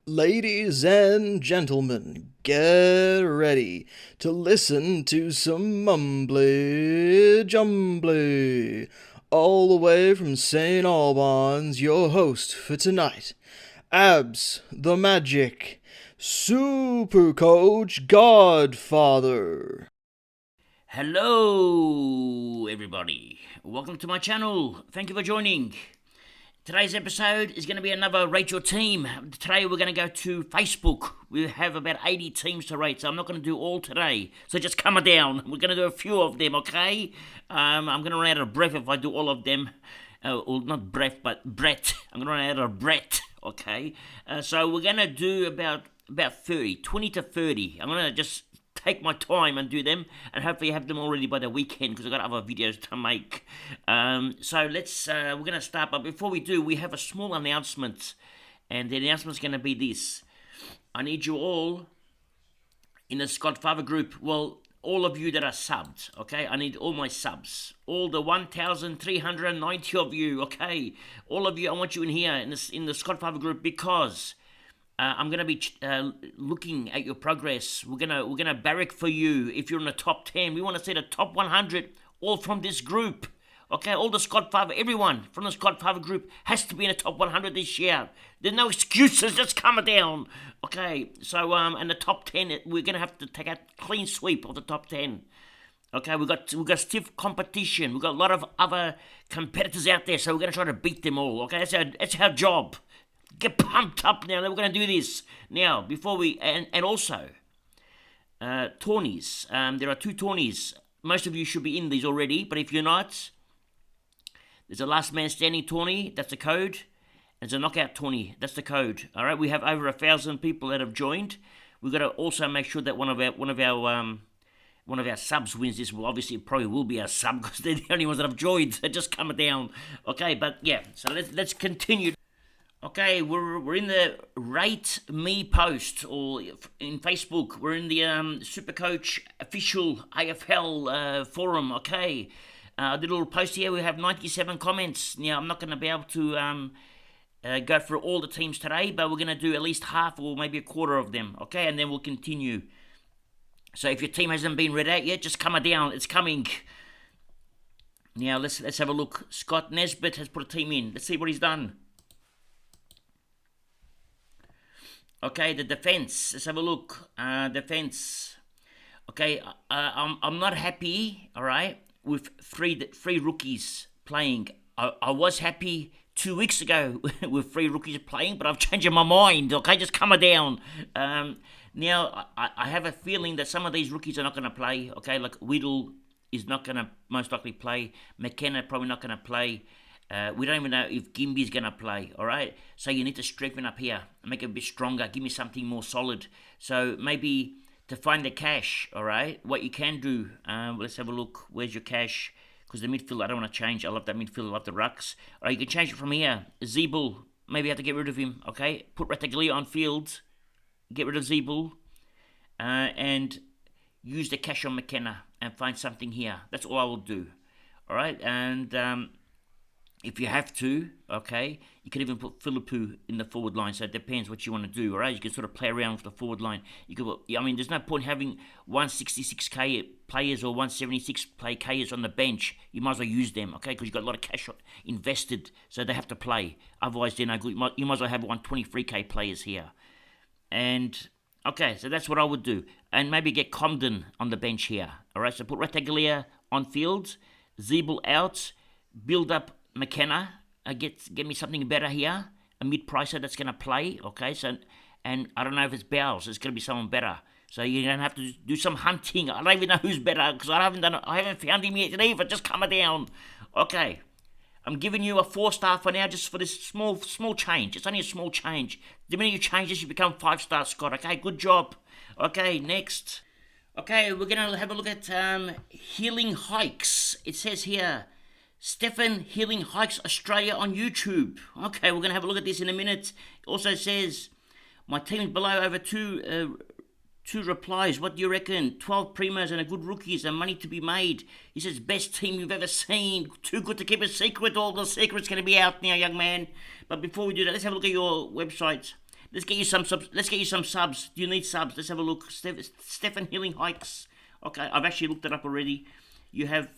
Ladies and gentlemen, get ready to listen to some mumbly jumbly. All the way from St. Albans, your host for tonight, Abs the Magic, Supercoach Godfather. Hello, everybody. Welcome to my channel. Thank you for joining. Today's episode is going to be another Rate Your Team. Today we're going to go to Facebook. We have about 80 teams to rate, so I'm not going to do all today. So just come down. We're going to do a few of them, okay? I'm going to run out of breath if I do all of them. Or not breath, but breath. I'm going to run out of breath, okay? So we're going to do about 30, 20 to 30. I'm going to just take my time and do them, and hopefully have them already by the weekend because I've got other videos to make. So we're going to start, but before we do, we have a small announcement, and the announcement's going to be this. I need you all in the Scodfather group, well, all of you that are subbed, okay? I need all my subs, all the 1,390 of you, okay? All of you, I want you in here in the Scodfather group because I'm going to be looking at your progress. We're gonna barrack for you if you're in the top 10. We want to see the top 100 all from this group. Okay, all the Scodfather, everyone from the Scodfather group has to be in the top 100 this year. There's no excuses, just come down. Okay, so and the top 10, we're gonna have to take a clean sweep of the top 10. Okay, we've got stiff competition. We've got a lot of other competitors out there, so we're gonna try to beat them all. Okay, that's our job. Get pumped up now. We're going to do this now. Before we and also tourneys. There are 2 tourneys. Most of you should be in these already, but if you're not, there's a last man standing tourney. That's the code. There's a knockout tourney. That's the code. All right. We have over 1,000 people that have joined. We've got to also make sure that one of our subs wins this. Well, obviously, it probably will be our sub because they're the only ones that have joined. So just come down. Okay, but yeah. So let's continue. Okay, we're in the Rate Me post, or in Facebook. We're in the Supercoach official AFL forum. Okay, I did a little post here. We have 97 comments. Now, I'm not going to be able to go through all the teams today, but we're going to do at least half or maybe a quarter of them. Okay, and then we'll continue. So if your team hasn't been read out yet, just come down. It's coming. Now let's have a look. Scott Nesbitt has put a team in. Let's see what he's done. Okay, the defense. Let's have a look. Defense. Okay, I'm not happy. All right, with three rookies playing. I was happy 2 weeks ago with 3 rookies playing, but I've changed my mind. Okay, just come down. Now I have a feeling that some of these rookies are not going to play. Okay, like Whittle is not going to most likely play. McKenna probably not going to play. We don't even know if Gimby's going to play, all right? So you need to strengthen up here, make it a bit stronger, give me something more solid. So maybe to find the cash, all right, what you can do, let's have a look. Where's your cash? Because the midfield, I don't want to change. I love that midfield, I love the rucks. All right, you can change it from here. Zeeble, maybe I have to get rid of him, okay? Put Rataglia on field, get rid of Zeeble, and use the cash on McKenna and find something here. That's all I will do, all right? And if you have to, okay, you can even put Philippou in the forward line. So it depends what you want to do, all right? You can sort of play around with the forward line. You could, I mean, there's no point having 166k players or 176 kers on the bench. You might as well use them, okay? Because you've got a lot of cash invested, so they have to play. Otherwise, they're no good. You might as well have 123k players here. And okay, so that's what I would do. And maybe get Comden on the bench here, all right? So put Rataglia on field, Zeeble out, build up McKenna, get me something better here, a mid-pricer that's going to play, okay? So, and I don't know if it's Bowles, it's going to be someone better. So you're going to have to do some hunting. I don't even know who's better because I haven't found him yet either. Just come down, okay? I'm giving you a 4-star for now, just for this small change. It's only a small change. The minute you change this, you become 5-star, Scott. Okay, good job. Okay, next. Okay, we're going to have a look at Healing Hikes. It says here, Stefan Healing Hikes Australia on YouTube. Okay, we're going to have a look at this in a minute. It also says, my team's below over two replies. What do you reckon? 12 primos and a good rookies and money to be made. He says, best team you've ever seen. Too good to keep a secret. All the secrets going to be out now, young man. But before we do that, let's have a look at your websites. Let's get you some subs. Let's get you some subs. Do you need subs? Let's have a look. Stefan Healing Hikes. Okay, I've actually looked it up already. You have,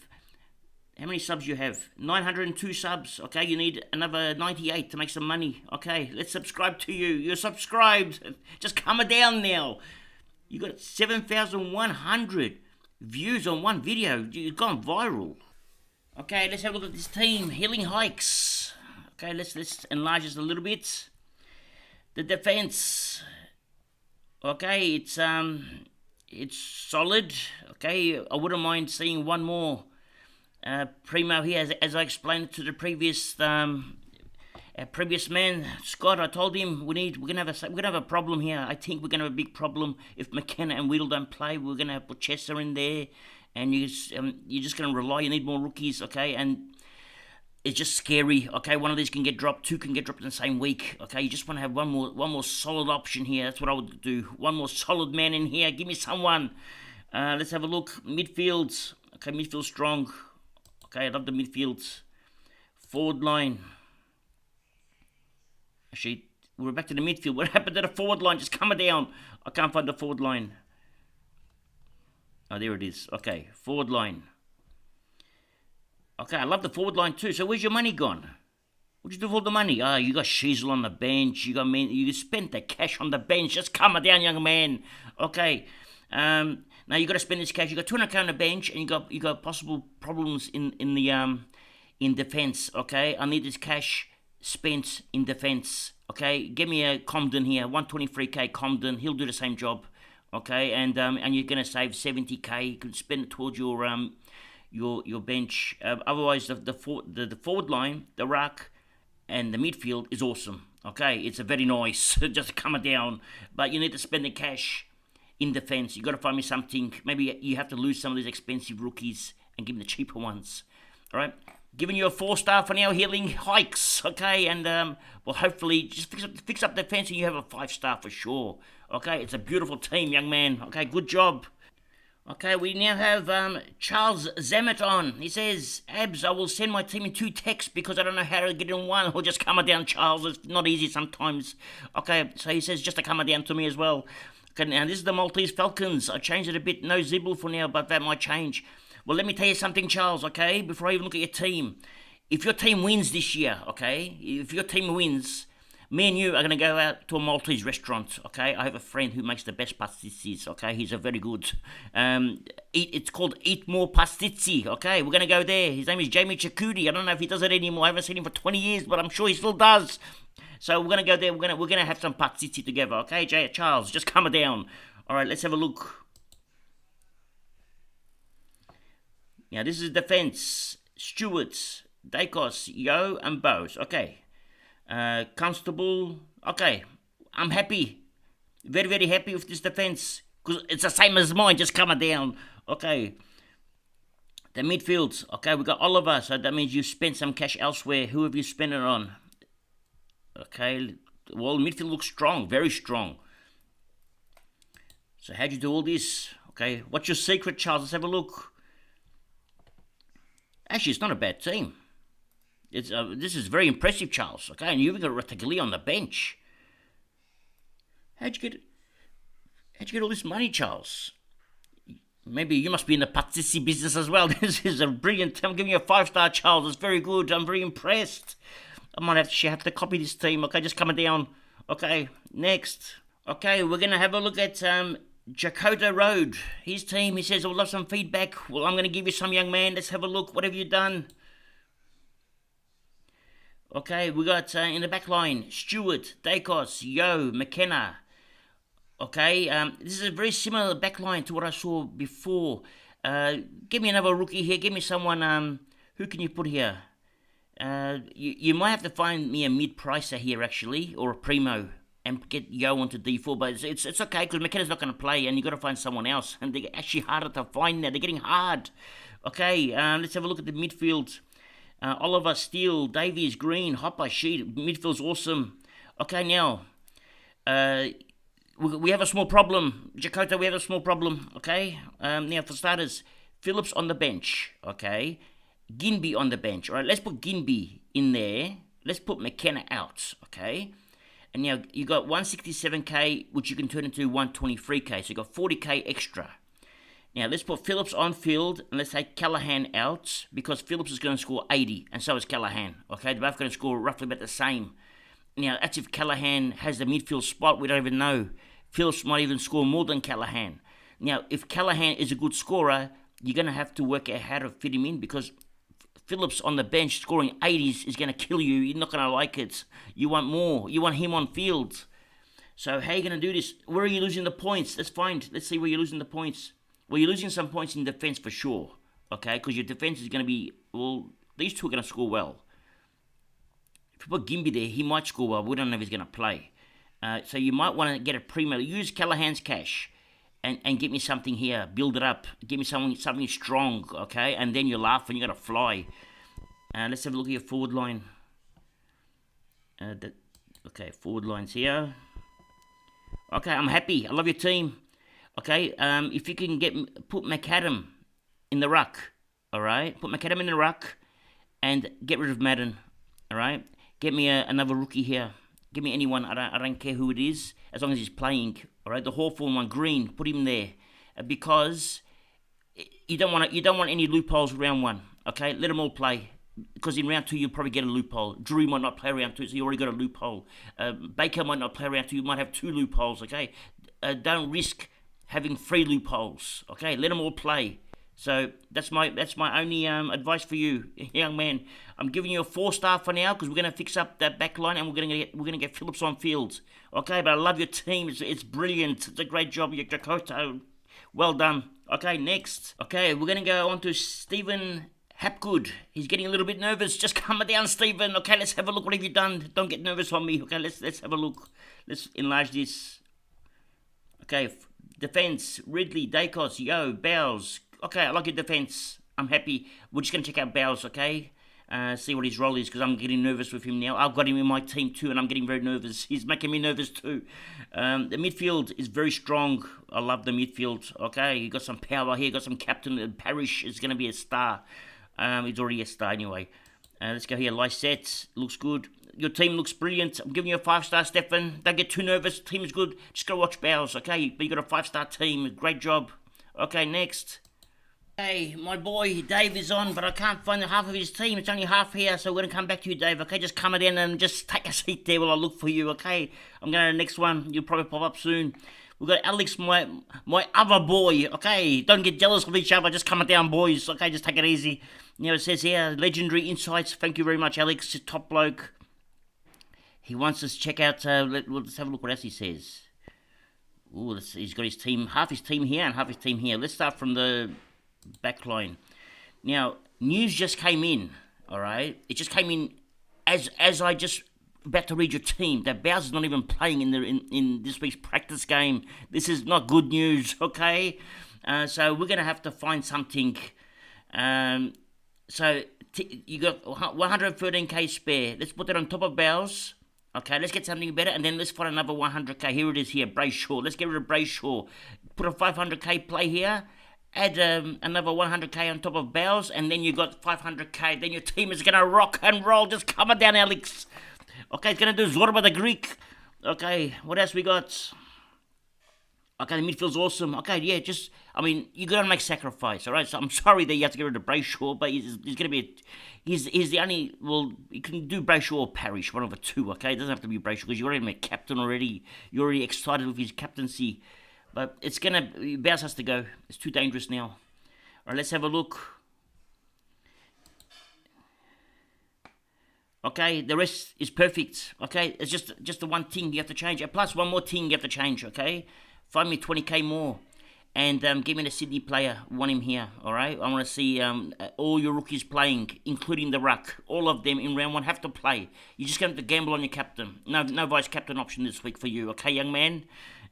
how many subs you have? 902 subs. Okay, you need another 98 to make some money. Okay, let's subscribe to you. You're subscribed. Just come down now. You got 7,100 views on one video. You've gone viral. Okay, let's have a look at this team. Healing Hikes. Okay, let's enlarge this a little bit. The defense. Okay, it's solid. Okay, I wouldn't mind seeing one more primo here, as I explained to the previous man, Scott. I told him we're gonna have a problem here. I think we're gonna have a big problem if McKenna and Weedle don't play. We're gonna have put Chester in there, and you're just gonna rely. You need more rookies, okay? And it's just scary. Okay, one of these can get dropped, two can get dropped in the same week. Okay, you just want to have one more solid option here. That's what I would do. One more solid man in here. Give me someone. Let's have a look. Midfield. Okay, midfield strong. Okay, I love the midfield. Forward line. Actually, we're back to the midfield. What happened to the forward line? Just coming down. I can't find the forward line. Oh, there it is. Okay, forward line. Okay, I love the forward line too. So where's your money gone? What'd you do with all the money? You got Sheasel on the bench. You spent the cash on the bench. Just calm it down, young man. Okay. Now you got to spend this cash. You got 200k on the bench, and you got possible problems in defense. Okay, I need this cash spent in defense. Okay, give me a Comden here, 123k Comden. He'll do the same job. Okay, and you're gonna save 70k. You can spend it towards your bench. Otherwise, the forward line, the ruck, and the midfield is awesome. Okay, it's a very nice. Just coming down, but you need to spend the cash in defense. You got to find me something. Maybe you have to lose some of these expensive rookies and give me the cheaper ones. All right, giving you a 4-star for now. Healing Hikes. Okay, and well, hopefully just fix up defense and you have a 5-star for sure. Okay, it's a beautiful team, young man. Okay, good job. Okay, we now have Charles Zammit on. He says, Abs, I will send my team in 2 texts because I don't know how to get in one. Or just come down, Charles. It's not easy sometimes. Okay, so he says just to come down to me as well. Okay, now this is the Maltese Falcons. I changed it a bit. No Zibble for now, but that might change. Well, let me tell you something, Charles, okay, before I even look at your team. If your team wins this year, okay, if your team wins, me and you are going to go out to a Maltese restaurant, okay? I have a friend who makes the best pastizzis, okay? He's a very good. It's called Eat More Pastizzi, okay? We're going to go there. His name is Jamie Chakudi. I don't know if he does it anymore. I haven't seen him for 20 years, but I'm sure he still does. So we're going to go there. We're going to have some pastizzi together, okay? Charles, just calm it down. All right, let's have a look. Now, this is defense. Stewart, Dacos, Yo, and Bose, okay. Constable, okay, I'm happy, very, very happy with this defense, because it's the same as mine, just coming down, okay. The midfield, okay, we got Oliver, so that means you spent some cash elsewhere. Who have you spent it on? Okay, well, midfield looks strong, very strong. So how'd you do all this? Okay, what's your secret, Charles? Let's have a look. Actually, it's not a bad team. This is very impressive, Charles. Okay, and you've got Rattaglia on the bench. How'd you get all this money, Charles? Maybe you must be in the pastizzi business as well. This is a brilliant. I'm giving you a 5-star, Charles. It's very good. I'm very impressed. I might have to copy this team. Okay, just coming down. Okay, next. Okay, we're gonna have a look at Jakota Road. His team. He says, "I'd love some feedback." Well, I'm gonna give you some, young man. Let's have a look. What have you done? Okay, we got in the back line, Stewart, Dacos, Yo, McKenna. Okay, this is a very similar back line to what I saw before. Give me another rookie here. Give me someone, who can you put here? You might have to find me a mid-pricer here, actually, or a primo, and get Yo onto D4, but it's okay, because McKenna's not going to play, and you got to find someone else, and they're actually harder to find now. They're getting hard. Okay, let's have a look at the midfield. Oliver, Steele, Davies, Green, Hopper, Sheet, midfield's awesome. Okay, now, we have a small problem. Jakota, we have a small problem, okay? Now, for starters, Phillips on the bench, okay? Ginby on the bench, all right? Let's put Ginby in there. Let's put McKenna out, okay? And now you got 167k, which you can turn into 123k. So you got 40k extra. Now let's put Phillips on field and let's take Callahan out because Phillips is going to score 80 and so is Callahan. Okay, they're both going to score roughly about the same. Now that's if Callahan has the midfield spot. We don't even know. Phillips might even score more than Callahan. Now if Callahan is a good scorer, you're going to have to work out how to fit him in because Phillips on the bench scoring 80s is going to kill you. You're not going to like it. You want more. You want him on field. So how are you going to do this? Where are you losing the points? Let's see where you're losing the points. Well, you're losing some points in defence for sure, okay? Because your defence is going to be, well, these two are going to score well. If you put Gimby there, he might score well. We don't know if he's going to play. So you might want to get a primo. Use Callahan's cash and get me something here. Build it up. Get me something strong, okay? And then you laugh and you're going to fly. Let's have a look at your forward line. Okay, forward line's here. Okay, I'm happy. I love your team. Okay, if you can put McAdam in the ruck, all right? Put McAdam in the ruck and get rid of Madden, all right? Get me another rookie here. Give me anyone. I don't care who it is, as long as he's playing, all right? The Hawthorn one, Green, put him there because you don't want any loopholes round one, okay? Let them all play. Because in round 2 you'll probably get a loophole. Drew might not play round 2, so you already got a loophole. Baker might not play round 2, you might have 2 loopholes, okay? Don't risk having 3 loopholes, okay? Let them all play. So that's my only advice for you, young man. I'm giving you a 4-star for now because we're gonna fix up that back line and we're gonna get Phillips on field, okay? But I love your team. It's brilliant. It's a great job, Jakoto. Well done. Okay, next. Okay, we're gonna go on to Stephen Hapgood. He's getting a little bit nervous. Just calm it down, Stephen. Okay, let's have a look. What have you done? Don't get nervous on me. Okay, let's have a look. Let's enlarge this. Okay, defense. Ridley, Dacos, Yo, Bowles. Okay, I like your defense. I'm happy. We're just going to check out Bowles, okay? See what his role is because I'm getting nervous with him now. I've got him in my team too and I'm getting very nervous. He's making me nervous too. The midfield is very strong. I love the midfield. Okay, you got some power here. Got some captain. Parrish is going to be a star. He's already a star anyway. Let's go here. Lysette looks good. Your team looks brilliant. I'm giving you a 5-star, Stefan. Don't get too nervous. Team is good. Just go watch Bowles, okay? But you got a 5-star team. Great job. Okay, next. Hey, my boy Dave is on, but I can't find half of his team. It's only half here, so we're going to come back to you, Dave, okay? Just come in and just take a seat there while I look for you, okay? I'm going to the next one. You'll probably pop up soon. We've got Alex, my other boy, okay? Don't get jealous of each other. Just come down, boys, okay? Just take it easy. It says here, legendary insights. Thank you very much, Alex. Top bloke. He wants us to check out, let's have a look what else he says. Ooh, he's got his team, half his team here and half his team here. Let's start from the back line. Now, news just came in, all right? It just came in as I just about to read your team. That Bowers is not even playing in this week's practice game. This is not good news, okay? So we're going to have to find something. You got 113k spare. Let's put that on top of Bowers. Okay, let's get something better, and then let's find another 100k. Here it is here, Brayshaw. Let's get rid of Brayshaw. Put a 500k play here. Add another 100k on top of Bowles, and then you got 500k. Then your team is going to rock and roll. Just come down, Alex. Okay, it's going to do Zorba the Greek. Okay, what else we got? Okay, the midfield's awesome. Okay, yeah, you got to make sacrifice, all right? So I'm sorry that you have to get rid of Brayshaw, but he's going to be... He's the only... Well, you can do Brayshaw or Parrish, one of the two, okay? It doesn't have to be Brayshaw, because you already made captain already. You're already excited with his captaincy. But it's going to... Bowles has to go. It's too dangerous now. All right, let's have a look. Okay, the rest is perfect. Okay, it's just the one thing you have to change. Plus one more thing you have to change, okay? Find me 20k more. And give me the Sydney player. Want him here, all right? I want to see all your rookies playing, including the ruck. All of them in round 1 have to play. You're just going to have to gamble on your captain. No vice-captain option this week for you, okay, young man?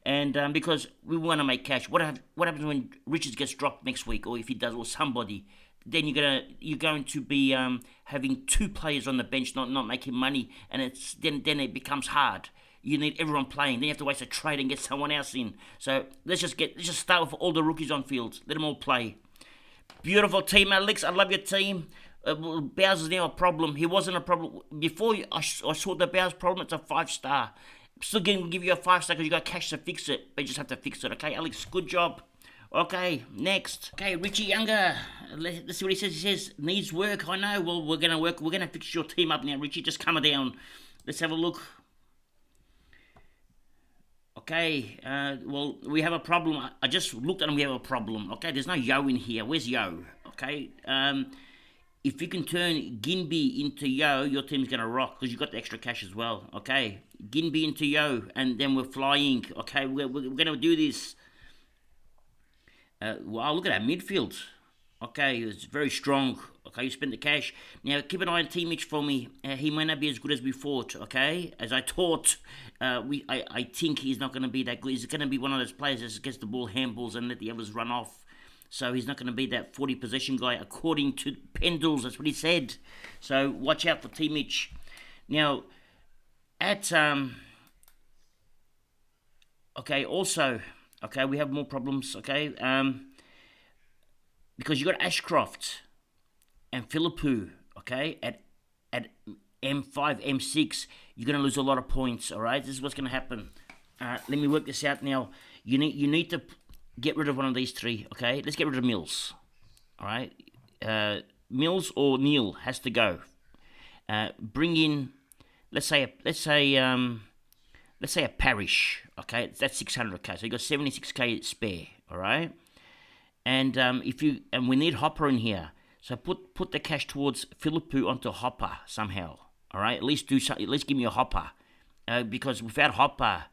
And because we want to make cash. What happens when Richards gets dropped next week, or if he does, or somebody? Then you're going to be having 2 players on the bench, not making money, and then it becomes hard. You need everyone playing. Then you have to waste a trade and get someone else in. So let's just start with all the rookies on field. Let them all play. Beautiful team, Alex. I love your team. Bowers is now a problem. He wasn't a problem before. I saw the Bowers problem. It's a 5-star. Still going to give you a 5-star because you got cash to fix it. But you just have to fix it, okay? Alex, good job. Okay, next. Okay, Richie Younger. Let's see what he says. He says, needs work. I know. Well, we're going to work. We're going to fix your team up now, Richie. Just come down. Let's have a look. Okay, well, we have a problem. I just looked at him, we have a problem. Okay, there's no Yo in here. Where's Yo? Okay, if you can turn Ginby into Yo, your team's going to rock because you got the extra cash as well. Okay, Ginby into Yo, and then we're flying. Okay, we're going to do this. Wow, look at that midfield. Okay, it's very strong. Okay, you spent the cash. Now, keep an eye on T-Mitch for me. He may not be as good as we thought, okay? As I thought, I think he's not going to be that good. He's going to be one of those players that gets the ball handballs and let the others run off. So he's not going to be that 40 possession guy, according to Pendles. That's what he said. So watch out for T-Mitch. Now, at... okay, also... Okay, we have more problems, okay? Because you got Ashcroft and Philippou, okay? At M5, M6, you're going to lose a lot of points, all right? This is what's going to happen. Let me work this out now. You need to get rid of one of these three, okay? Let's get rid of Mills, all right? Mills or Neil has to go. Bring in, let's say a Parish, okay? That's 600k. So you got 76k spare, all right? And we need Hopper in here. So put the cash towards Philippou onto Hopper somehow, all right? At least do something. At least give me a Hopper, because without Hopper,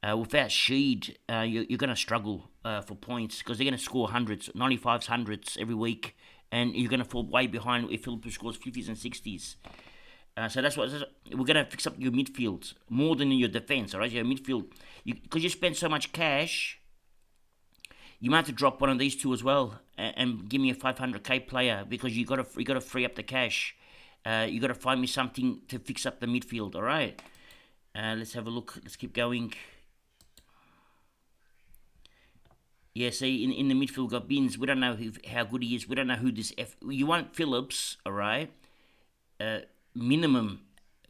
without Sheed, you're going to struggle for points because they're going to score hundreds, 95s, hundreds every week, and you're going to fall way behind if Philippou scores 50s and 60s. So that's what we're going to fix up your midfield more than your defense, all right? Your midfield, because you spend so much cash, you might have to drop one of these two as well and give me a 500k player because you got to free up the cash. You got to find me something to fix up the midfield, all right? Let's have a look. Let's keep going. Yeah, see, in the midfield, we've got Bins. We don't know how good he is. We don't know who this you want Phillips, all right? Minimum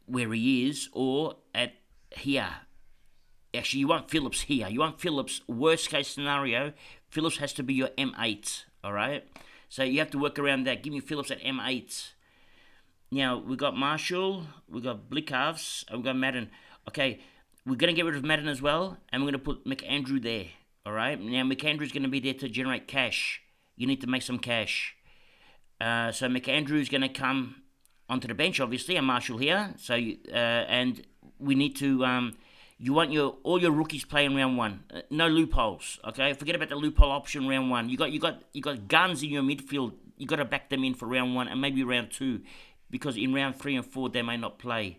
where he is, or at here. Actually, you want Phillips here. You want Phillips, worst case scenario, Phillips has to be your M8, all right? So you have to work around that. Give me Phillips at M8. Now, we got Marshall, we got Blickhouse, and we got Madden. Okay, we're going to get rid of Madden as well, and we're going to put McAndrew there, all right? Now, McAndrew's going to be there to generate cash. You need to make some cash. So McAndrew's going to come onto the bench, obviously, and Marshall here. So, and we need to... you want all your rookies playing round one. No loopholes, okay? Forget about the loophole option round one. You got guns in your midfield. You got to back them in for round one and maybe round two, because in round 3 and 4 they may not play.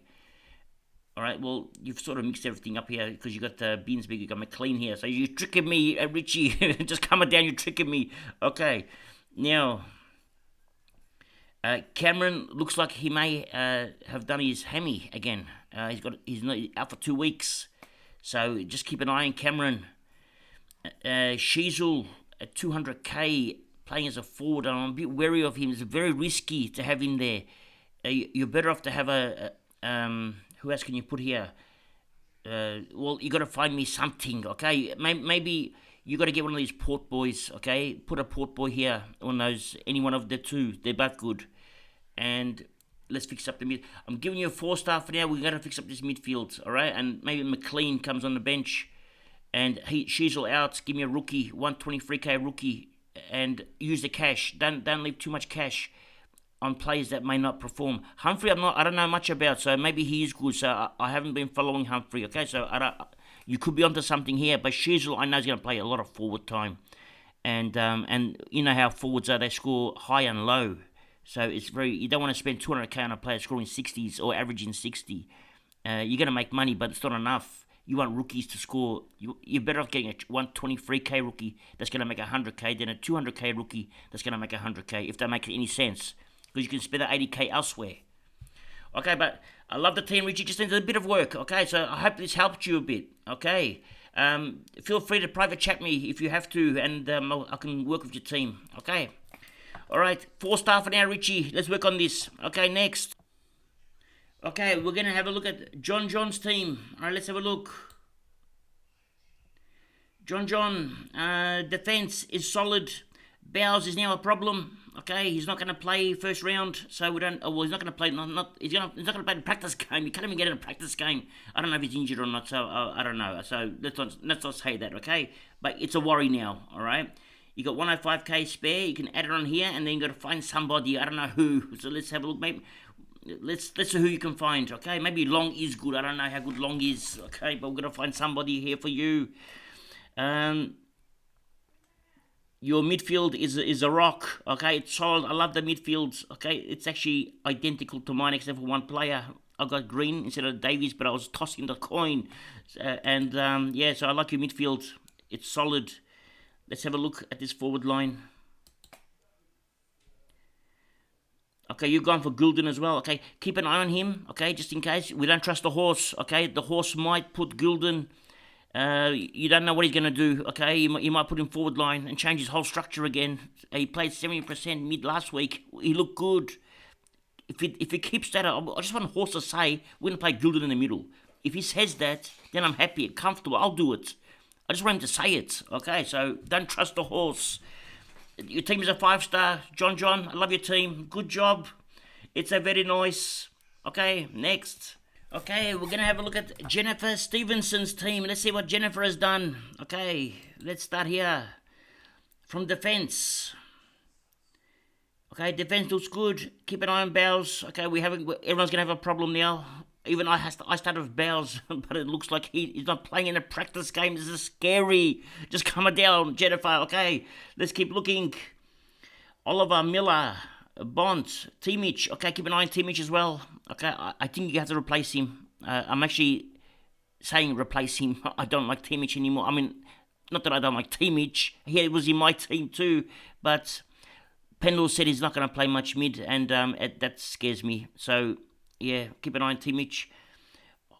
All right. Well, you've sort of mixed everything up here because you got Beansbig, you got McLean here. So you're tricking me, Richie. Just coming down, you're tricking me. Okay. Now, Cameron looks like he may have done his hammy again. He's not out for 2 weeks. So just keep an eye on Cameron. Sheezel at 200k playing as a forward. I'm a bit wary of him. It's very risky to have him there. You're better off to have who else can you put here? Well, you got to find me something, okay? Maybe you got to get one of these Port boys, okay? Put a Port boy here, any one of the two. They're both good. And let's fix up the mid. I'm giving you a 4-star for now. We're going to fix up this midfield, all right? And maybe McLean comes on the bench. And Sheezel out. Give me a rookie, 123k rookie. And use the cash. Don't leave too much cash on players that may not perform. Humphrey, I don't know much about, so maybe he is good. So I haven't been following Humphrey, okay? So you could be onto something here. But Sheezel, I know, is going to play a lot of forward time. And you know how forwards are. They score high and low. So you don't want to spend 200k on a player scoring 60s or averaging 60. You're going to make money, but it's not enough. You want rookies to score. You're better off getting a 123k rookie that's going to make 100k than a 200k rookie that's going to make 100k, if that makes any sense. Because you can spend that 80k elsewhere. Okay, but I love the team, Richie. Just needs a bit of work. Okay, so I hope this helped you a bit. Okay. Feel free to private chat me if you have to, and I can work with your team. Okay. All right, 4-star for now, Richie. Let's work on this. Okay, next. Okay, we're going to have a look at John's team. All right, let's have a look. John, defense is solid. Bowes is now a problem. Okay, he's not going to play first round, so we don't. Oh, well, he's not going to play. He's not going to play the practice game. You can't even get in a practice game. I don't know if he's injured or not. So I don't know. So let's not say that. Okay, but it's a worry now. All right. You got 105k spare. You can add it on here, and then you got to find somebody. I don't know who. So let's have a look. Maybe let's see who you can find. Okay, maybe Long is good. I don't know how good Long is. Okay, but we're gonna find somebody here for you. Your midfield is a rock. Okay, it's solid. I love the midfield. Okay, it's actually identical to mine except for one player. I got Green instead of Davies, but I was tossing the coin. Yeah, so I like your midfield. It's solid. Let's have a look at this forward line. Okay, you've gone for Gulden as well. Okay, keep an eye on him. Okay, just in case. We don't trust the horse. Okay, the horse might put Gulden. You don't know what he's going to do, okay? You might put him forward line and change his whole structure again. He played 70% mid last week. He looked good. If he keeps that, I just want Horse to say, we're going to play Gilden in the middle. If he says that, then I'm happy, comfortable, I'll do it. I just want him to say it, okay? So don't trust the Horse. Your team is a 5-star. John, I love your team. Good job. It's a very nice. Okay, next. Okay, we're going to have a look at Jennifer Stevenson's team. Let's see what Jennifer has done. Okay, let's start here. From defense. Okay, defense looks good. Keep an eye on Bowes. Okay, everyone's going to have a problem now. Even I started with Bowes, but it looks like he's not playing in a practice game. This is scary. Just calm it down, Jennifer. Okay, let's keep looking. Oliver, Miller, Bond, Timic. Okay, keep an eye on Timic as well. Okay, I think you have to replace him. I'm actually saying replace him. I don't like Timic anymore. I mean, not that I don't like Timic. He was in my team too, but Pendle said he's not going to play much mid, and that scares me. So, yeah, keep an eye on Timic.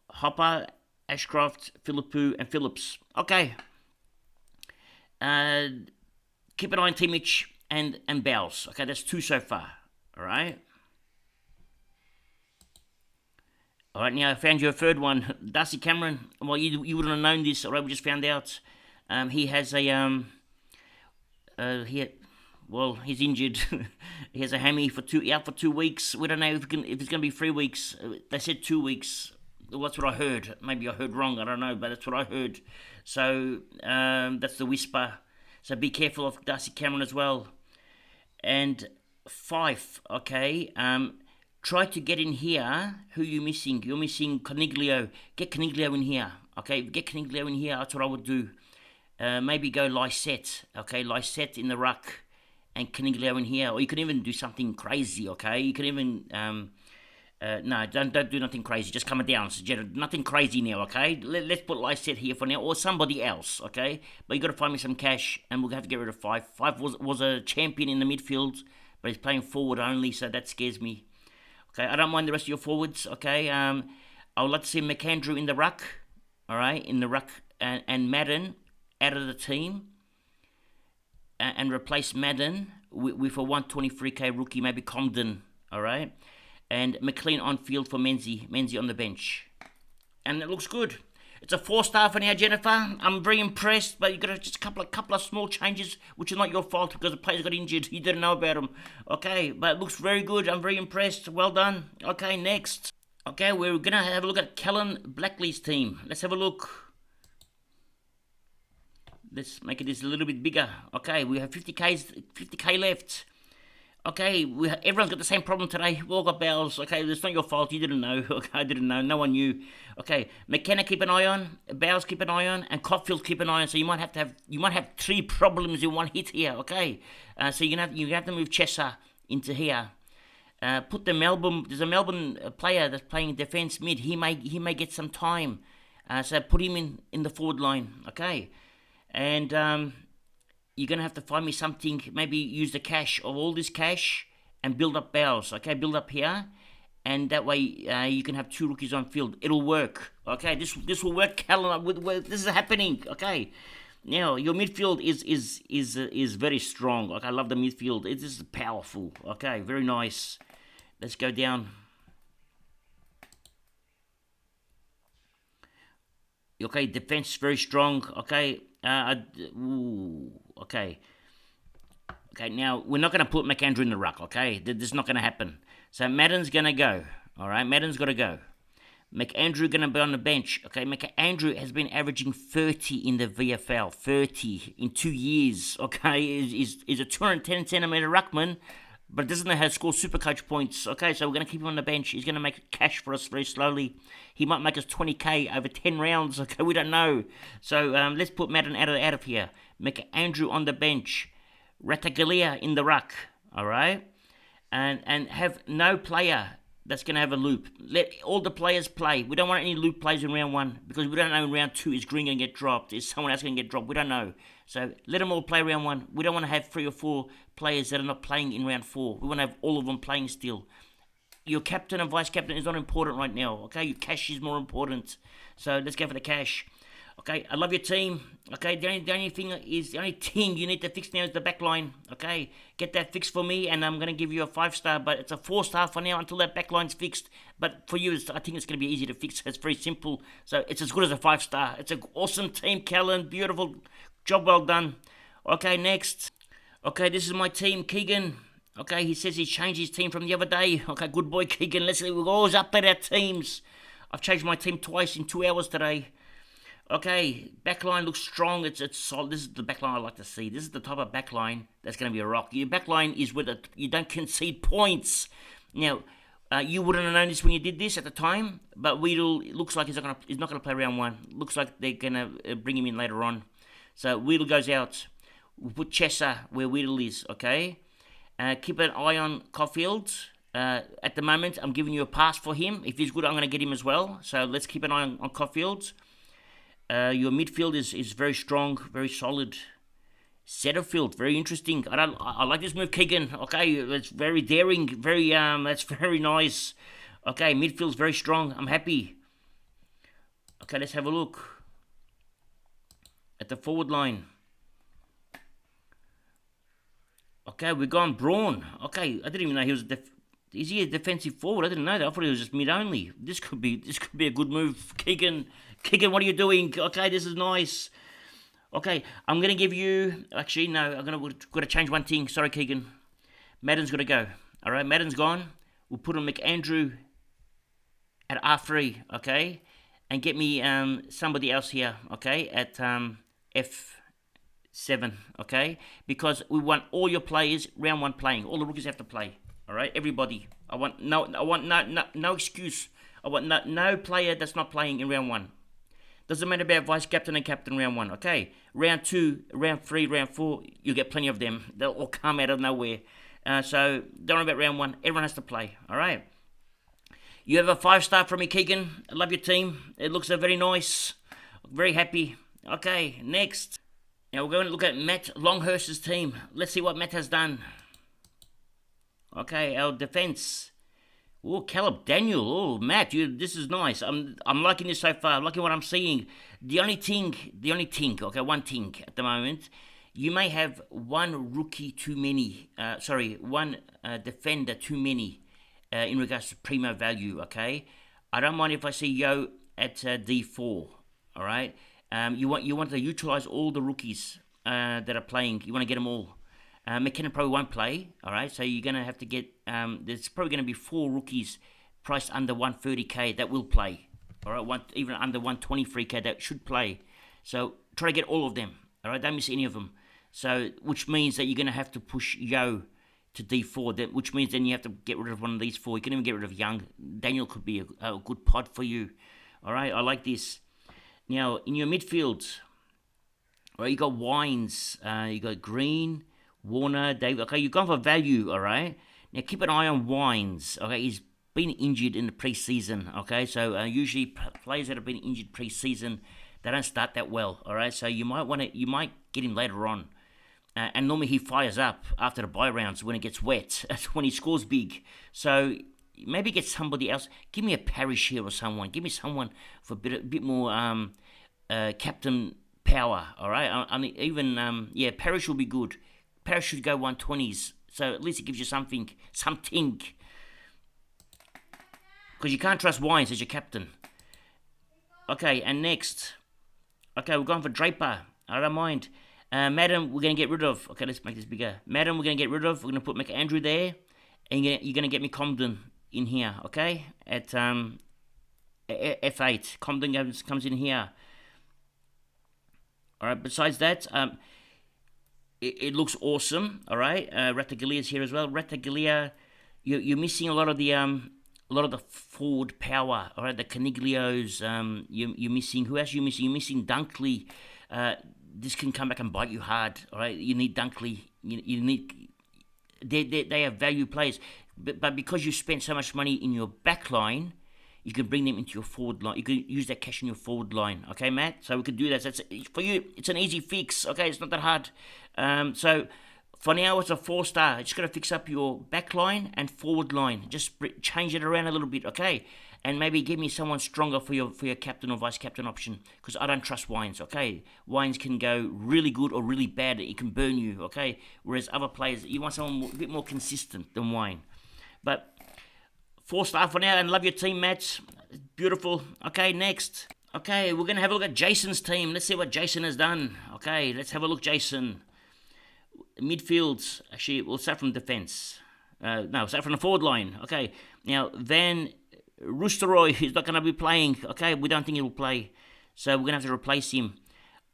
Hopper, Ashcroft, Philippou, and Phillips. Okay. Keep an eye on Timic and Bowes. Okay, that's 2 so far. All right. All right, now I found you a third one. Darcy Cameron. Well, you wouldn't have known this. All right, we just found out. He has a he's injured. He has a hammy out for 2 weeks. We don't know if it's going to be 3 weeks. They said 2 weeks. Well, that's what I heard. Maybe I heard wrong. I don't know, but that's what I heard. So that's the whisper. So be careful of Darcy Cameron as well. And Fife. Okay. Try to get in here. Who are you missing? You're missing Coniglio. Get Coniglio in here. Okay, get Coniglio in here. That's what I would do. Maybe go Lysette. Okay, Lysette in the ruck and Coniglio in here. Or you can even do something crazy. Okay, you can even no, don't do nothing crazy. Just come down. Nothing crazy now. Okay, let's put Lysette here for now, or somebody else. Okay, but you got to find me some cash, and we'll have to get rid of Fife. Fife was a champion in the midfield, but he's playing forward only, so that scares me. Okay, I don't mind the rest of your forwards. Okay, I would like to see McAndrew in the ruck. All right, in the ruck, and Madden out of the team, and replace Madden with a 123k rookie, maybe Comden. All right, and McLean on field for Menzie on the bench, and it looks good. It's a 4-star for now, Jennifer. I'm very impressed, but you got just a couple of small changes, which are not your fault because the players got injured. You didn't know about them. Okay, but it looks very good. I'm very impressed. Well done. Okay, next. Okay, we're going to have a look at Kellen Blackley's team. Let's have a look. Let's make it a little bit bigger. Okay, we have 50k left. Okay, everyone's got the same problem today. We all got Bowles. Okay, it's not your fault. You didn't know. Okay, I didn't know. No one knew. Okay, McKenna keep an eye on. Bowles keep an eye on, and Cotfield keep an eye on. So you might have 3 problems in one hit here. Okay, so you have to move Chesser into here. Put the Melbourne. There's a Melbourne player that's playing defence mid. He may get some time. So put him in the forward line. Okay, and you're going to have to find me something, maybe use the cash of all this cash and build up Bowles, okay? Build up here, and that way you can have 2 rookies on field. It'll work, okay? This will work, Callum. This is happening, okay? Now, your midfield is very strong. Okay, I love the midfield. It is powerful, okay? Very nice. Let's go down. Okay, defense very strong. Okay, okay. Okay, now we're not going to put McAndrew in the ruck. Okay, this is not going to happen. So Madden's going to go. All right, Madden's got to go. McAndrew going to be on the bench. Okay, McAndrew has been averaging 30 in the VFL. 30 in 2 years. Okay, is a 210 centimeter ruckman, but doesn't know how to score Supercoach points. Okay, so we're going to keep him on the bench. He's going to make cash for us very slowly. He might make us 20k over 10 rounds. Okay, we don't know. So let's put Madden out of here. McAndrew on the bench. Ratagalia in the ruck. All right, and have no player that's going to have a loop. Let all the players play. We don't want any loop plays in round 1 because we don't know in round 2 is Green going to get dropped. Is someone else going to get dropped? We don't know. So let them all play round 1. We don't want to have 3 or 4 players that are not playing in round 4. We want to have all of them playing still. Your captain and vice captain is not important right now. Okay, your cash is more important. So let's go for the cash. Okay, I love your team. Okay, the only thing you need to fix now is the back line. Okay, get that fixed for me, and I'm going to give you a 5-star, but it's a 4-star for now until that back line's fixed. But for you, I think it's going to be easy to fix. It's very simple. So it's as good as a 5-star. It's an awesome team, Callan. Beautiful job, well done. Okay, next. Okay, this is my team, Keegan. Okay, he says he's changed his team from the other day. Okay, good boy, Keegan. We'll always update our teams. I've changed my team twice in 2 hours today. Okay, backline looks strong. It's solid. This is the backline I like to see. This is the type of backline that's going to be a rock. Your backline is where you don't concede points. Now, you wouldn't have known this when you did this at the time, but Weedle looks like he's not going to play round 1. Looks like they're going to bring him in later on. So Weedle goes out. We'll put Chesser where Weedle is. Okay, keep an eye on Caulfield. At the moment, I'm giving you a pass for him. If he's good, I'm going to get him as well. So let's keep an eye on Caulfield. Your midfield is very strong, very solid. Setterfield, very interesting. I like this move, Keegan. Okay, it's very daring, that's very nice. Okay, midfield's very strong. I'm happy. Okay, let's have a look at the forward line. Okay, we've gone Braun. Okay, I didn't even know he was is he a defensive forward? I didn't know that. I thought he was just mid only. This could be a good move, Keegan. Keegan, what are you doing? Okay, this is nice. Okay, I'm gonna give you. Actually, no, we're gonna change one thing. Sorry, Keegan. Madden's gotta go. All right, Madden's gone. We'll put on McAndrew at R3. Okay, and get me somebody else here. Okay, at F7. Okay, because we want all your players round 1 playing. All the rookies have to play. All right, everybody. I want no excuse. I want no player that's not playing in round 1. Doesn't matter about vice captain and captain round 1. Okay, round 2, round 3, round 4, you get plenty of them. They'll all come out of nowhere. So don't worry about round 1. Everyone has to play. All right. You have a 5-star from me, Keegan. I love your team. It looks very nice. Very happy. Okay, next. Now we're going to look at Matt Longhurst's team. Let's see what Matt has done. Okay, our defense. Oh, Caleb Daniel. Oh, Matt, this is nice. I'm liking this so far. I'm liking what I'm seeing. The only thing, one thing at the moment, you may have one rookie too many. One defender too many in regards to primo value. Okay, I don't mind if I see Yo at D4. All right. You want to utilize all the rookies that are playing. You want to get them all. McKinnon probably won't play, all right? So you're going to have to get... there's probably going to be 4 rookies priced under 130k that will play, all right? Even under 123k that should play. So try to get all of them, all right? Don't miss any of them. So, which means that you're going to have to push Yo to D4, which means then you have to get rid of one of these 4. You can even get rid of Young. Daniel could be a good pod for you, all right? I like this. Now, in your midfield, all right, you got Wines, you got Green... Warner, David. Okay, you've gone for value, all right? Now, keep an eye on Wines, okay? He's been injured in the preseason, okay? So, usually players that have been injured preseason, they don't start that well, all right? So, you might get him later on. And normally he fires up after the bye rounds when it gets wet. That's when he scores big. So, maybe get somebody else. Give me a Parrish here or someone. Give me someone for a bit more captain power, all right? Parrish will be good. Parrish should go 120s, so at least it gives you something. Because you can't trust Wines as your captain. Okay, and next, Okay, we're going for Draper. I don't mind. Madam, we're going to get rid of. Okay, let's make this bigger. Madam, we're going to get rid of. We're going to put McAndrew there. And you're going to get me Comden in here, okay? At F8. Comden comes in here. All right, besides that, it looks awesome, all right? Ratagilia's here as well. Ratagilia, you're missing a lot of the forward power, all right? The Caniglios, you're missing. Who else are you missing? You're missing Dunkley. This can come back and bite you hard, all right? You need Dunkley. You need. They have value players, but because you spent so much money in your back line, you can bring them into your forward line. You can use that cash in your forward line. Okay, Matt? So we could do that. So for you, it's an easy fix. Okay, it's not that hard. So for now, it's a 4-star. Just got to fix up your back line and forward line. Just change it around a little bit, okay? And maybe give me someone stronger for your captain or vice captain option, because I don't trust Wines, okay? Wines can go really good or really bad. It can burn you, okay? Whereas other players, you want someone a bit more consistent than Wine. But 4-star for now, and love your team, Matt. Beautiful. Okay, next. Okay, we're going to have a look at Jason's team. Let's see what Jason has done. Okay, let's have a look, Jason. Midfields. Actually, we'll start from defence. Start from the forward line. Okay, now, Van Roosteroy is not going to be playing. Okay, we don't think he will play. So we're going to have to replace him.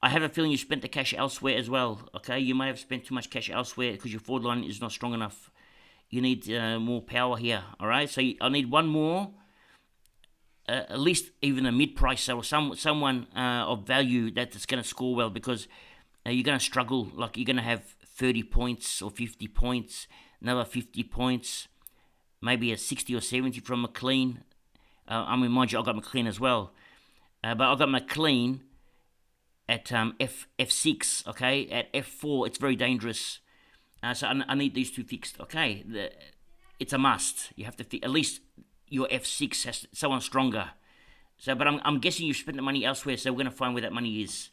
I have a feeling you spent the cash elsewhere as well. Okay, you may have spent too much cash elsewhere because your forward line is not strong enough. You need more power here, all right? So I need one more, at least even a mid-price or someone of value that's going to score well, because you're going to struggle. Like, you're going to have 30 points or 50 points, another 50 points, maybe a 60 or 70 from McLean. Mind you, I got McLean as well. But I got McLean at F6, okay? At F4, it's very dangerous. So I need these two fixed, okay? It's a must. You have to at least your F6 has someone stronger. So, but I'm guessing you've spent the money elsewhere, so we're going to find where that money is.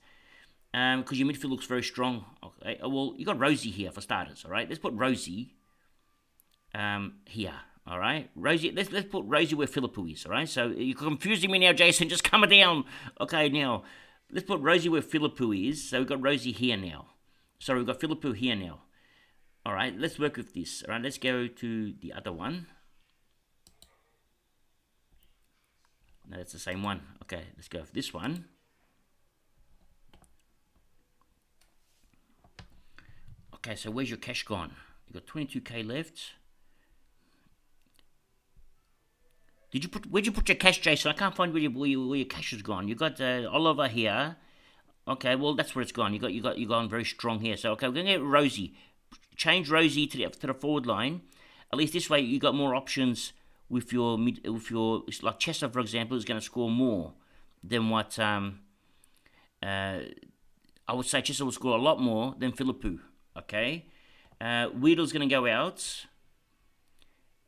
Because your midfield looks very strong. Okay, well, you got Rosie here for starters, all right? Let's put Rosie here, all right? Rosie, let's put Rosie where Philippou is, all right? So you're confusing me now, Jason. Just calm it down. Okay, now let's put Rosie where Philippou is. So we've got Rosie here now. Sorry, we've got Philippou here now. All right, let's work with this. All right, let's go to the other one. No, that's the same one. Okay, let's go for this one. Okay, so where's your cash gone? You got 22k left. Where'd you put your cash, Jason? I can't find where your cash has gone. You got Oliver here. Okay, well that's where it's gone. You gone very strong here. So okay, we're gonna get Rosie. Change Rosie to the forward line. At least this way you got more options with your like Chester, for example, is going to score more than what I would say. Chester will score a lot more than Philippou. Okay, Weedle's going to go out,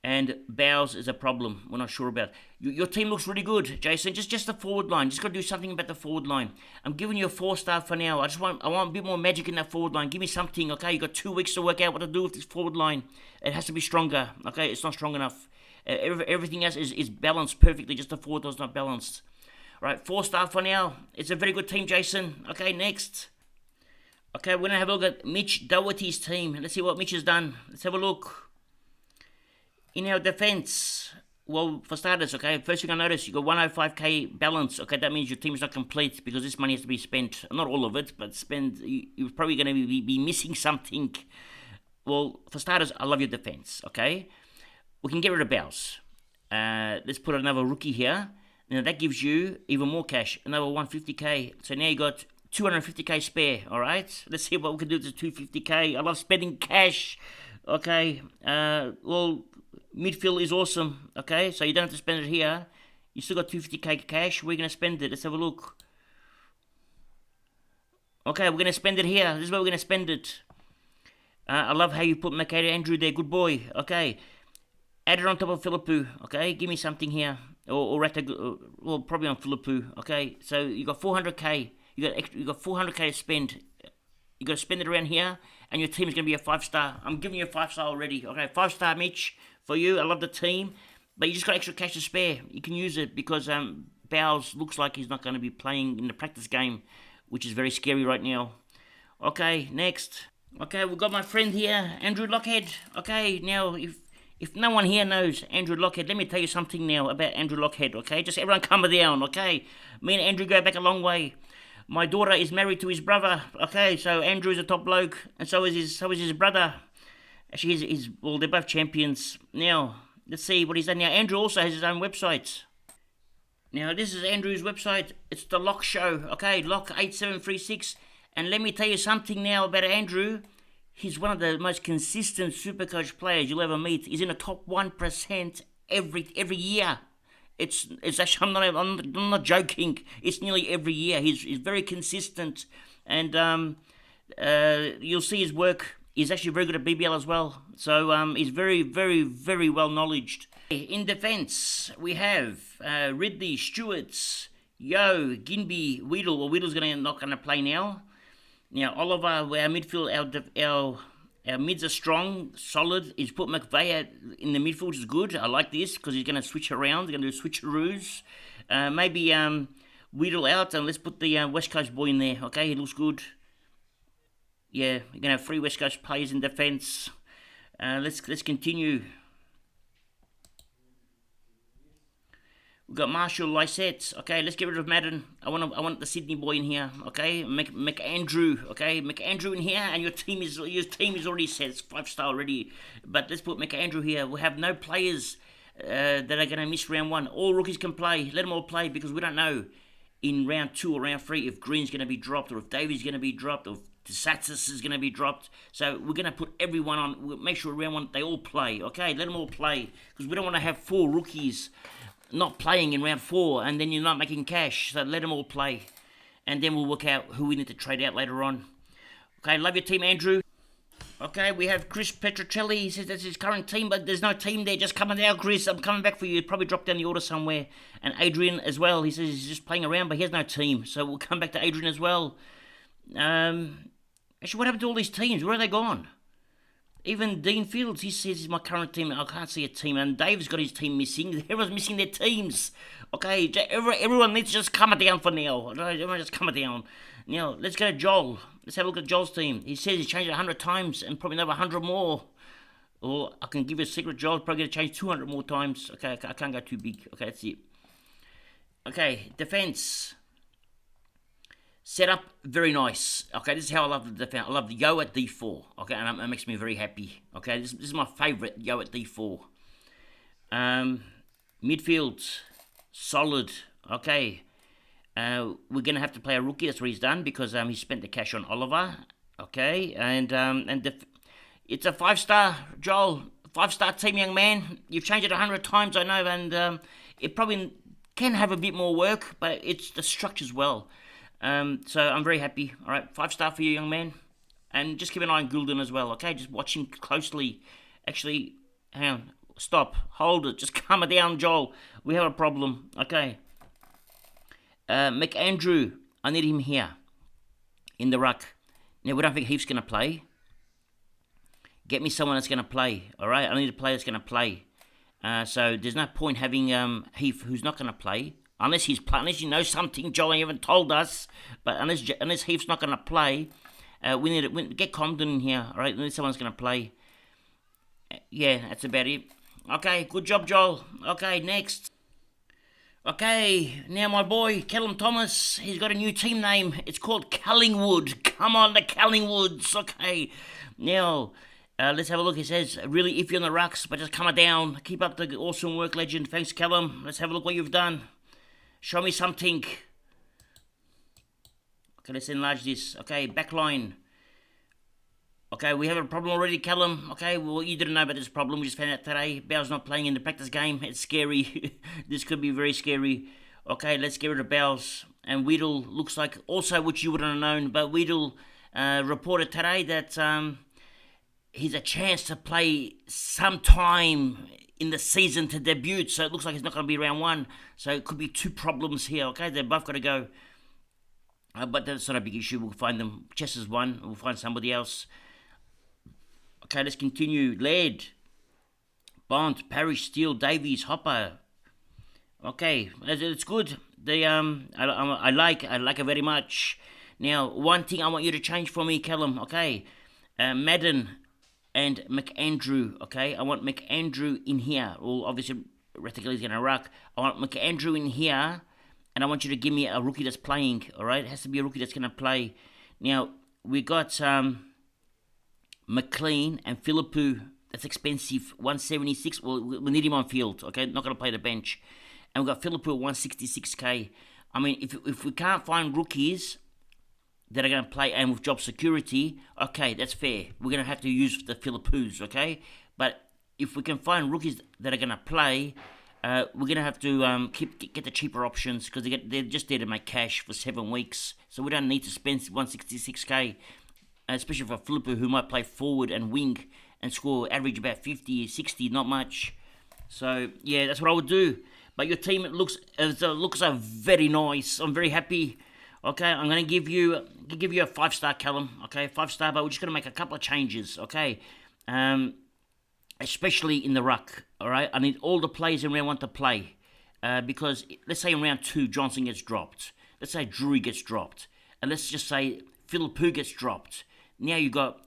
and Bowes is a problem. We're not sure about. Your team looks really good, Jason. Just the forward line. Just got to do something about the forward line. I'm giving you a 4-star for now. I want a bit more magic in that forward line. Give me something, okay? You got 2 weeks to work out what to do with this forward line. It has to be stronger, okay? It's not strong enough. Everything else is balanced perfectly. Just the forward line's not balanced. All right, 4-star for now. It's a very good team, Jason. Okay, next. Okay, we're gonna have a look at Mitch Doherty's team. Let's see what Mitch has done. Let's have a look. In our defense, well, for starters, okay, first thing I notice, you got 105k balance. Okay, that means your team is not complete because this money has to be spent. Not all of it, but you're probably going to be missing something. Well, for starters, I love your defense, okay? We can get rid of Bowes. Let's put another rookie here. Now, that gives you even more cash, another 150k. So now you got 250k spare, all right? Let's see what we can do with the 250k. I love spending cash. Okay, well, midfield is awesome, okay? So you don't have to spend it here. You still got 250k cash. We're going to spend it. Let's have a look. Okay, we're going to spend it here. This is where we're going to spend it. I love how you put McAndrew there. Good boy. Okay. Add it on top of Philippou. Okay, give me something here. Or probably on Philippou. Okay, so you got 400k. You got 400k to spend. You got to spend it around here, and your team is going to be a 5-star. I'm giving you a 5-star already. Okay, 5-star, Mitch, for you. I love the team, but you just got extra cash to spare. You can use it because Bowes looks like he's not going to be playing in the practice game which is very scary right now. Okay, next. Okay, we've got my friend here, Andrew Lockhead. Okay, now if no one here knows Andrew Lockhead, let me tell you something now about Andrew Lockhead. Okay, just everyone calm down. Okay, me and Andrew go back a long way. My daughter is married to his brother. Okay, so Andrew is a top bloke, and so is his brother. Actually, well, they're both champions. Now, let's see what he's done now. Andrew also has his own website. Now, this is Andrew's website. It's the Lock Show. Okay, Lock 8736. And let me tell you something now about Andrew. He's one of the most consistent Supercoach players you'll ever meet. He's in the top 1% every year. It's actually I'm not joking. It's nearly every year. He's very consistent, and you'll see his work. He's actually very good at BBL as well. So he's very, very, very well knowledged. In defence, we have Ridley, Stewarts, Yo, Ginby, Weedle. Well, Weedle's not gonna play now. Now, Oliver, our midfield, our mids are strong, solid. He's put McVeigh in the midfield, which is good. I like this because he's going to switch around. He's going to do switcheroos. Maybe Weedle out, and let's put the West Coast boy in there. Okay, he looks good. Yeah, we're going to have 3 West Coast players in defence. Let's continue. We've got Marshall, Lysette. Okay, let's get rid of Madden. I want the Sydney boy in here. Okay, McAndrew. Okay, McAndrew in here, and your team is already set. It's 5-star already. But let's put McAndrew here. We'll have no players that are going to miss round 1. All rookies can play. Let them all play because we don't know in round 2 or round 3 if Green's going to be dropped or if Davies going to be dropped or if Satsis is going to be dropped. So we're going to put everyone on. We'll make sure round 1 they all play. Okay, let them all play because we don't want to have 4 rookies not playing in round 4 and then you're not making cash. So let them all play, and then we'll work out who we need to trade out later on. Okay, love your team, Andrew. Okay, we have Chris Petrocelli. He says that's his current team, but there's no team there. Just coming down, Chris. I'm coming back for you. Probably drop down the order somewhere. And Adrian as well. He says he's just playing around, but he has no team. So we'll come back to Adrian as well. Actually, what happened to all these teams? Where are they gone? Even Dean Fields, he says he's my current team. I can't see a team. And Dave's got his team missing. Everyone's missing their teams. Okay, everyone needs to just calm it down for now. Everyone just calm it down. Now, let's go to Joel. Let's have a look at Joel's team. He says he's changed it 100 times and probably another 100 more. Or I can give you a secret, Joel's probably going to change 200 more times. Okay, I can't go too big. Okay, that's it. Okay, defense. Set up, very nice. Okay, this is how I love the defense. I love the Yo at D4. Okay, and that makes me very happy. Okay, this is my favourite, Yo at D4. Midfield, solid. Okay, we're going to have to play a rookie. That's what he's done because he spent the cash on Oliver. Okay, and it's a 5-star, Joel. 5-star team, young man. You've changed it 100 times, I know, and it probably can have a bit more work, but it's the structure's well. So I'm very happy. All right, 5-star for you, young man. And just keep an eye on Goulden as well, okay? Just watch him closely. Actually, hang on. Stop. Hold it. Just calm it down, Joel. We have a problem. Okay. McAndrew, I need him here in the ruck. Now, we don't think Heath's going to play. Get me someone that's going to play, all right? I need a player that's going to play. So there's no point having Heath who's not going to play. Unless he's playing, unless you know something, Joel, you haven't told us. But unless Heath's not going to play, we need to get Comden in here, all right? We need someone's going to play. Yeah, that's about it. Okay, good job, Joel. Okay, next. Okay, now my boy, Callum Thomas, he's got a new team name. It's called Callingwood. Come on, the Callingwoods. Okay, now, let's have a look. It says, really iffy on the rucks, but just calm it down. Keep up the awesome work, legend. Thanks, Callum. Let's have a look what you've done. Show me something. Okay, let's enlarge this. Okay, backline. Okay, we have a problem already, Callum. Okay, well, you didn't know about this problem. We just found out today. Bow's not playing in the practice game. It's scary. This could be very scary. Okay, let's get rid of Bow's. And Weedle looks like also, which you wouldn't have known, but Weedle reported today that he's a chance to play sometime in the season to debut, so it looks like it's not going to be round 1. So it could be 2 problems here, okay? They've both got to go. But that's not a big issue. We'll find them. Chess is one. We'll find somebody else. Okay, let's continue. Laird, Bond, Parrish, Steele, Davies, Hopper. Okay, it's good. I like it very much. Now, one thing I want you to change for me, Callum, okay? Madden and McAndrew, okay? I want McAndrew in here. Well, obviously, Rethickel is going to ruck. I want McAndrew in here, and I want you to give me a rookie that's playing, all right? It has to be a rookie that's going to play. Now, we got McLean and Philippou. That's expensive, 176. Well, we need him on field, okay? Not going to play the bench. And we've got Philippou at 166k. I mean, if we can't find rookies that are going to play and with job security, okay, that's fair. We're going to have to use the Philippous, okay? But if we can find rookies that are going to play, we're going to have to get the cheaper options because they're just there to make cash for 7 weeks. So we don't need to spend 166k, especially for Philippou, who might play forward and wing and score average about 50, 60, not much. So, yeah, that's what I would do. But your team looks very nice. I'm very happy. Okay, I'm going to give you a 5-star, Callum. Okay, 5-star, but we're just going to make a couple of changes. Okay, especially in the ruck. All right, I need all the players in round 1 to play because let's say in round 2 Johnson gets dropped. Let's say Drury gets dropped, and let's just say Philippou gets dropped. Now you got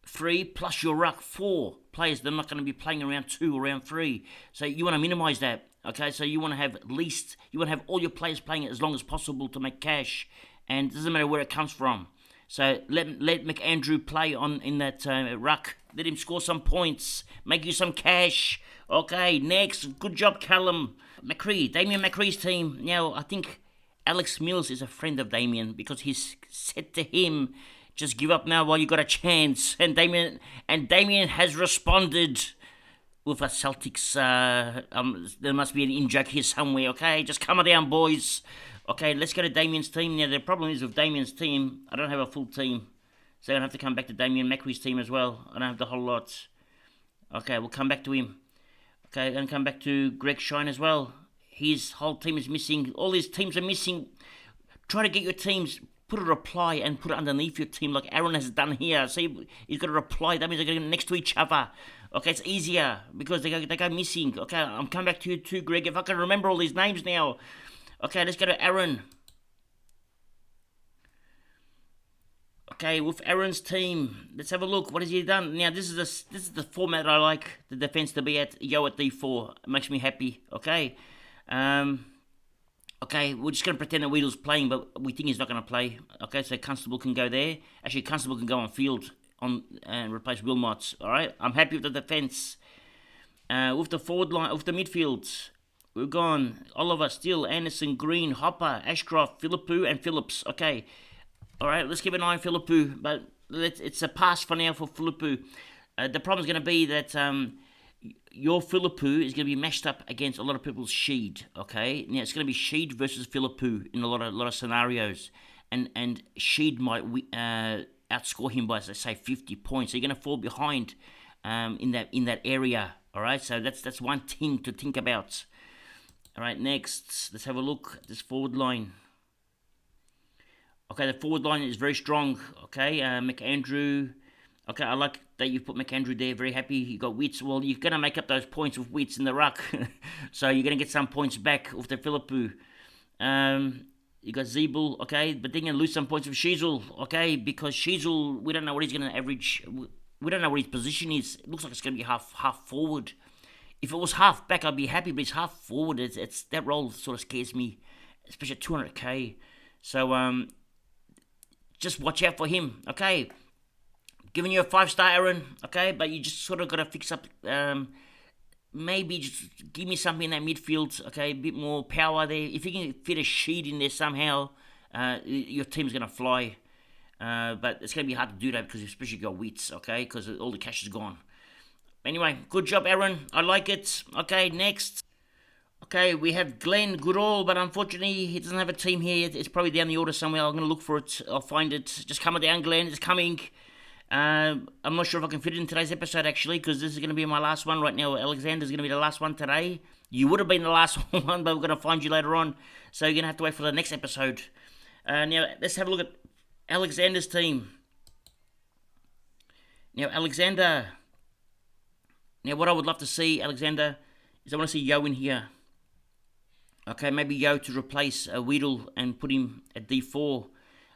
3 plus your ruck 4 players. They're not going to be playing in round 2 or round 3. So you want to minimise that. Okay, so you want to have all your players playing as long as possible to make cash, and it doesn't matter where it comes from. So let McAndrew play in that ruck. Let him score some points, make you some cash. Okay, next, good job, Callum. Damien McCree's team. Now I think Alex Mills is a friend of Damien because he's said to him, "Just give up now while you got a chance." And Damien has responded with a Celtics, there must be an in-joke here somewhere, okay? Just come down, boys. Okay, let's go to Damien's team. Now, the problem is with Damien's team, I don't have a full team. So I'm going to have to come back to Damien Macquarie's team as well. I don't have the whole lot. Okay, we'll come back to him. Okay, and come back to Greg Shine as well. His whole team is missing. All his teams are missing. Try to get your teams, put a reply and put it underneath your team like Aaron has done here. See, he's got a reply. That means they're going next to each other. Okay, it's easier because they go missing. Okay, I'm coming back to you too, Greg. If I can remember all these names now. Okay, let's go to Aaron. Okay, with Aaron's team, let's have a look. What has he done? Now, this is the format I like the defense to be at. Yo at D4. It makes me happy. Okay. Okay, we're just going to pretend that Weedle's playing, but we think he's not going to play. Okay, so Constable can go there. Actually, Constable can go on field and replace Wilmots. All right, I'm happy with the defense. With the forward line, with the midfield, we've gone Oliver, Steele, Anderson, Green, Hopper, Ashcroft, Philippou, and Phillips. Okay, all right, let's keep an eye on Philippou, but it's a pass for now for Philippou. The problem's going to be that your Philippou is going to be mashed up against a lot of people's Sheed. Okay, now it's going to be Sheed versus Philippou in a lot of scenarios, and Sheed might outscore him by say 50 points. So you're going to fall behind in that area. All right, so that's one thing to think about. All right, next, let's have a look at this forward line. Okay, the forward line is very strong. Okay, McAndrew. Okay, I like that you've put McAndrew there. Very happy. You got Wits. Well, you're going to make up those points with Wits in the ruck. So you're going to get some points back with the Philippou. You got Zeeble, okay, but then you're going to lose some points with Sheezel, okay, because Sheezel, we don't know what he's going to average. We don't know what his position is. It looks like it's going to be half forward. If it was half back, I'd be happy, but it's half forward. It's that role sort of scares me, especially at 200k. So just watch out for him, okay. Giving you a 5-star, Aaron, okay, but you just sort of got to fix up. Maybe just give me something in that midfield, okay, a bit more power there. If you can fit a Sheed in there somehow, your team's going to fly. But it's going to be hard to do that because you especially got Wits, okay, because all the cash is gone. Anyway, good job, Aaron. I like it. Okay, next. Okay, we have Glenn Goodall, but unfortunately he doesn't have a team here. It's probably down the order somewhere. I'm going to look for it. I'll find it. Just come down, Glenn. It's coming. I'm not sure if I can fit it in today's episode, actually, because this is going to be my last one right now. Alexander's going to be the last one today. You would have been the last one, but we're going to find you later on. So you're going to have to wait for the next episode. Now, let's have a look at Alexander's team. Now, Alexander. Now, what I would love to see, Alexander, is I want to see Yo in here. Okay, maybe Yo to replace Weedle and put him at D4.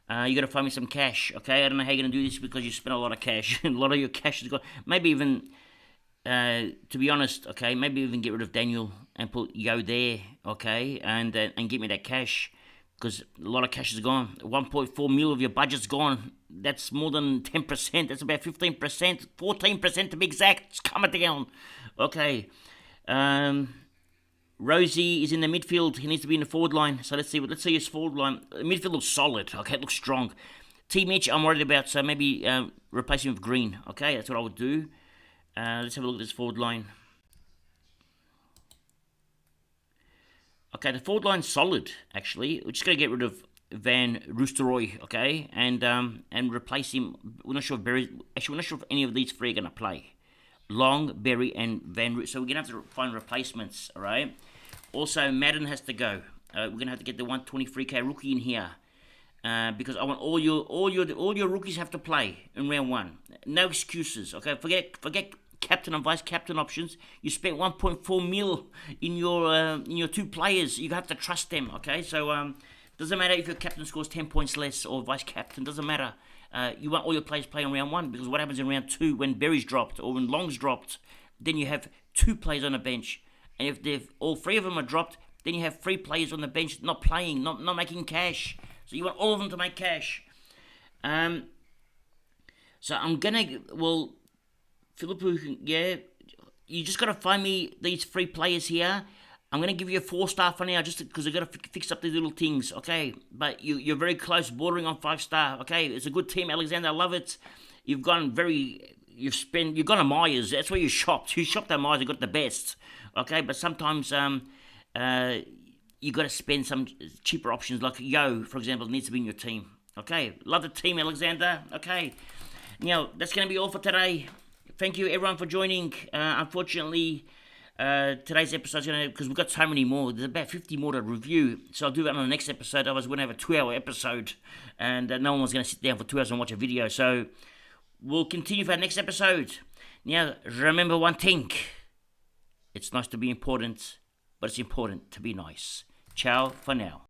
You got to find me some cash, okay? I don't know how you're gonna do this because you spent a lot of cash. A lot of your cash is gone. Maybe even, to be honest, okay, maybe even get rid of Daniel and put Yo there, okay, and get me that cash because a lot of cash is gone. 1.4 mil of your budget's gone. That's more than 10%. That's about 15%, 14% to be exact. It's coming down, okay. Rosie is in the midfield. He needs to be in the forward line. So let's see his forward line. The midfield looks solid. Okay, it looks strong. T Mitch, I'm worried about. So maybe replace him with Green. Okay, that's what I would do. Let's have a look at this forward line. Okay, the forward line's solid. Actually, we're just gonna get rid of Van Roosteroy. Okay, and replace him. We're not sure if Berry. Actually, we're not sure if any of these three are gonna play. Long, Berry, and Van Root. So we're gonna have to find replacements. All right. Also, Madden has to go. We're gonna have to get the 123k rookie in here because I want all your rookies have to play in round one. No excuses. Okay, forget captain and vice captain options. You spent 1.4 mil in your two players. You have to trust them. Okay, so doesn't matter if your captain scores 10 points less or vice captain. Doesn't matter. You want all your players playing in round one because what happens in round two when Berry's dropped or when Long's dropped, then you have two players on the bench. And if all three of them are dropped, then you have three players on the bench not playing, not making cash. So you want all of them to make cash. So I'm gonna Philippou, yeah, you just gotta find me these three players here. I'm gonna give you a 4-star for now, just because I gotta fix up these little things, okay? But you're very close, bordering on 5-star, okay? It's a good team, Alexander. I love it. You've gone to Myers. That's where you shopped. You shopped at Myers and got the best. Okay, but sometimes you got to spend some cheaper options, like Yo, for example, needs to be in your team. Okay, love the team, Alexander. Okay, now that's going to be all for today. Thank you, everyone, for joining. Unfortunately, today's episode is going to, because we've got so many more, there's about 50 more to review, so I'll do that on the next episode. Otherwise, we're going to have a 2-hour episode, and no one's going to sit down for 2 hours and watch a video, so we'll continue for our next episode. Now, remember one thing. It's nice to be important, but it's important to be nice. Ciao for now.